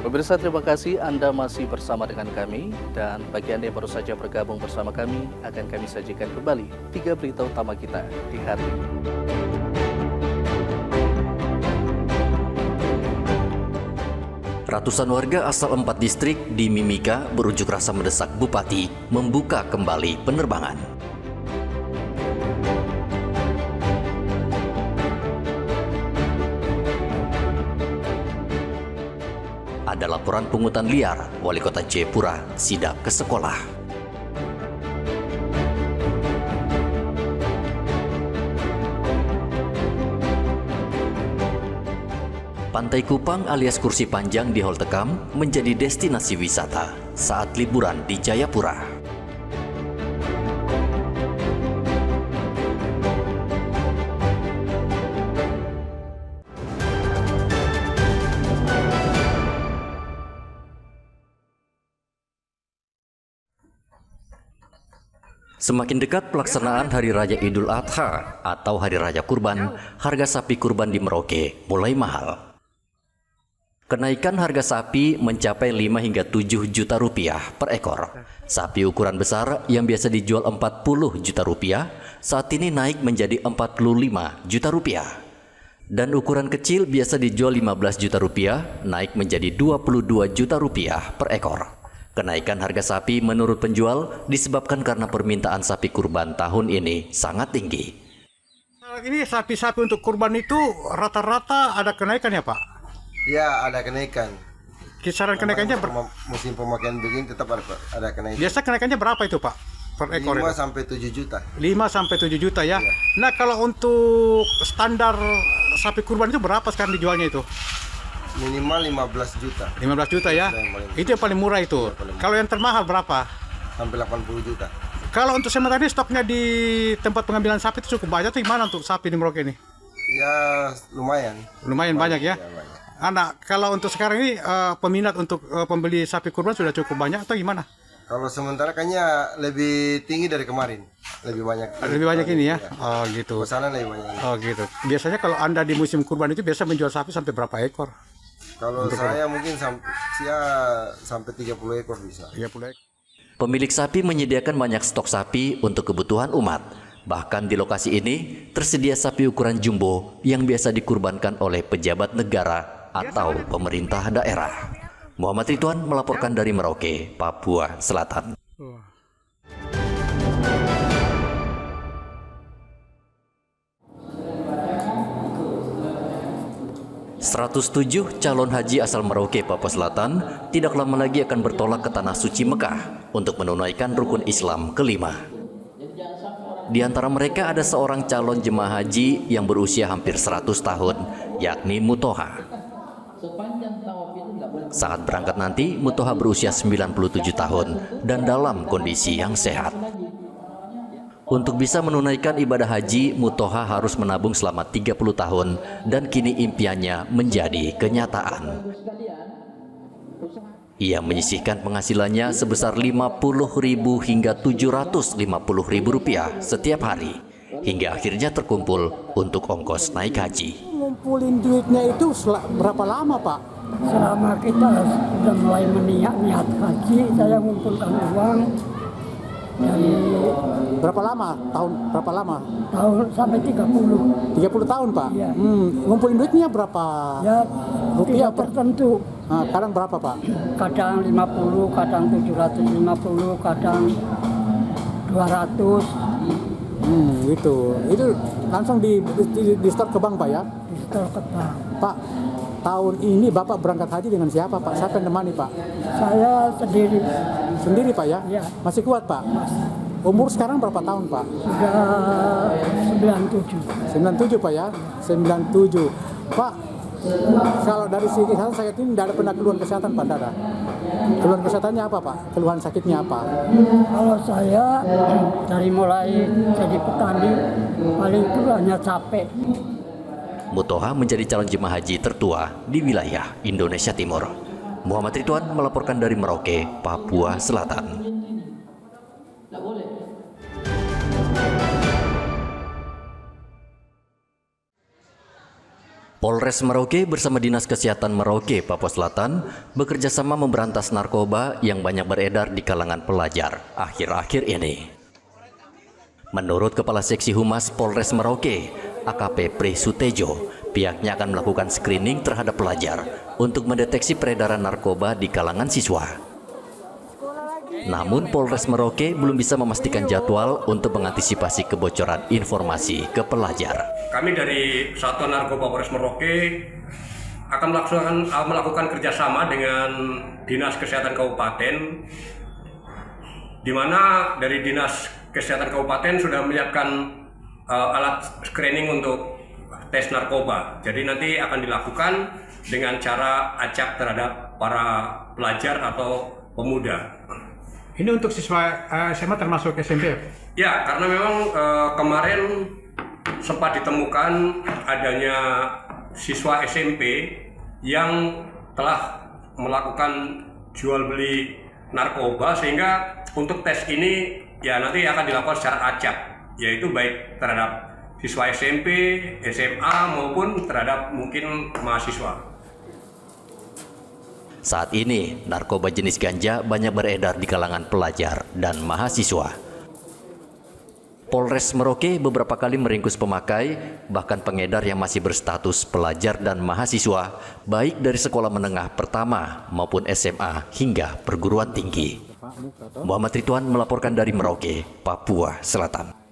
Pemirsa, terima kasih Anda masih bersama dengan kami, dan bagi Anda yang baru saja bergabung bersama kami, akan kami sajikan kembali 3 berita utama kita di hari ini. Ratusan warga asal 4 distrik di Mimika berunjuk rasa mendesak Bupati membuka kembali penerbangan. Ada laporan pungutan liar, Wali Kota Jayapura sidak ke sekolah. Pantai Kupang alias Kursi Panjang di Holtekam menjadi destinasi wisata saat liburan di Jayapura. Semakin dekat pelaksanaan Hari Raya Idul Adha atau Hari Raya Kurban, harga sapi kurban di Merauke mulai mahal. Kenaikan harga sapi mencapai 5 hingga 7 juta rupiah per ekor. Sapi ukuran besar yang biasa dijual 40 juta rupiah, saat ini naik menjadi 45 juta rupiah. Dan ukuran kecil biasa dijual 15 juta rupiah, naik menjadi 22 juta rupiah per ekor. Kenaikan harga sapi menurut penjual disebabkan karena permintaan sapi kurban tahun ini sangat tinggi. Ini sapi-sapi untuk kurban itu rata-rata ada kenaikan ya Pak? Ya, ada kenaikan. Kisaran kenaikannya musim pemakaian begini tetap ada kenaikan. biasa kenaikannya berapa itu Pak? Per ekor 5 itu? sampai 7 juta. 5 sampai 7 juta ya? Iya. Nah kalau untuk standar sapi kurban itu berapa sekarang dijualnya itu? Minimal 15 juta. 15 juta ya? Itu yang paling murah itu. Iya, paling murah. Kalau yang termahal berapa? Sampai 80 juta. Kalau untuk sementara ini stoknya di tempat pengambilan sapi itu cukup banyak. Itu gimana untuk sapi di Merauke ini? Ya, lumayan. Lumayan banyak ya? banyak. Anak, kalau untuk sekarang ini peminat untuk pembeli sapi kurban sudah cukup banyak atau gimana? Kalau sementara kayaknya lebih tinggi dari kemarin. Lebih banyak. Lebih banyak ini ya? Iya. Oh gitu. Pesanan lebih banyak. Oh gitu. Biasanya kalau Anda di musim kurban itu biasa menjual sapi sampai berapa ekor? Kalau saya mungkin sampai 30 ekor bisa. 30 ekor. Pemilik sapi menyediakan banyak stok sapi untuk kebutuhan umat. Bahkan di lokasi ini tersedia sapi ukuran jumbo yang biasa dikurbankan oleh pejabat negara atau pemerintah daerah. Muhammad Ridwan melaporkan dari Merauke, Papua Selatan. 107 calon haji asal Merauke, Papua Selatan tidak lama lagi akan bertolak ke Tanah Suci Mekah untuk menunaikan rukun Islam kelima. Di antara mereka ada seorang calon jemaah haji yang berusia hampir 100 tahun, yakni Mutoha. Saat berangkat nanti, Mutoha berusia 97 tahun dan dalam kondisi yang sehat. Untuk bisa menunaikan ibadah haji, Mutoha harus menabung selama 30 tahun dan kini impiannya menjadi kenyataan. Ia menyisihkan penghasilannya sebesar 50.000 hingga 750.000 rupiah setiap hari, hingga akhirnya terkumpul untuk ongkos naik haji. Ngumpulin duitnya itu berapa lama Pak? Selama kita sudah mulai niat haji, saya mengumpulkan uang dari Berapa lama? Tahun berapa lama? tahun sampai 30. 30 tahun Pak? Iya. Ngumpulin duitnya berapa? Ya, Rupiah tidak tertentu. Nah, kadang berapa Pak? Kadang 50, kadang 750, kadang 200 Itu langsung di store ke bank Pak ya? di setor ke bank. Pak, tahun ini Bapak berangkat haji dengan siapa Pak? Siapa yang nemani Pak? Saya sendiri Sendiri Pak ya? Iya. Masih kuat Pak? Umur sekarang berapa tahun Pak? sudah 97. 97 Pak ya? 97. Pak, kalau dari segi kesehatan sakit ini tidak ada pernah keluhan kesehatan Pak? Tidak ada. Keluhan kesehatannya apa Pak? Keluhan sakitnya apa? Kalau saya dari mulai jadi petani paling itu hanya capek. Mutoha menjadi calon jemaah haji tertua di wilayah Indonesia Timur. Muhammad Ridwan melaporkan dari Merauke, Papua Selatan. Polres Merauke bersama Dinas Kesehatan Merauke, Papua Selatan bekerja sama memberantas narkoba yang banyak beredar di kalangan pelajar akhir-akhir ini. Menurut Kepala Seksi Humas Polres Merauke, AKP Pri Sutejo, pihaknya akan melakukan screening terhadap pelajar untuk mendeteksi peredaran narkoba di kalangan siswa. Namun Polres Merauke belum bisa memastikan jadwal untuk mengantisipasi kebocoran informasi ke pelajar. Kami dari Satuan Narkoba Polres Merauke akan melakukan kerjasama dengan Dinas Kesehatan Kabupaten, di mana dari Dinas Kesehatan Kabupaten sudah menyiapkan alat screening untuk tes narkoba. Jadi nanti akan dilakukan dengan cara acak terhadap para pelajar atau pemuda. Ini untuk siswa SMA termasuk SMP? Ya, karena memang kemarin sempat ditemukan adanya siswa SMP yang telah melakukan jual beli narkoba, sehingga untuk tes ini ya nanti akan dilakukan secara acak, yaitu baik terhadap siswa SMP, SMA maupun terhadap mungkin mahasiswa. Saat ini, narkoba jenis ganja banyak beredar di kalangan pelajar dan mahasiswa. Polres Merauke beberapa kali meringkus pemakai, bahkan pengedar yang masih berstatus pelajar dan mahasiswa, baik dari sekolah menengah pertama maupun SMA hingga perguruan tinggi. Muhammad Ridwan melaporkan dari Merauke, Papua Selatan.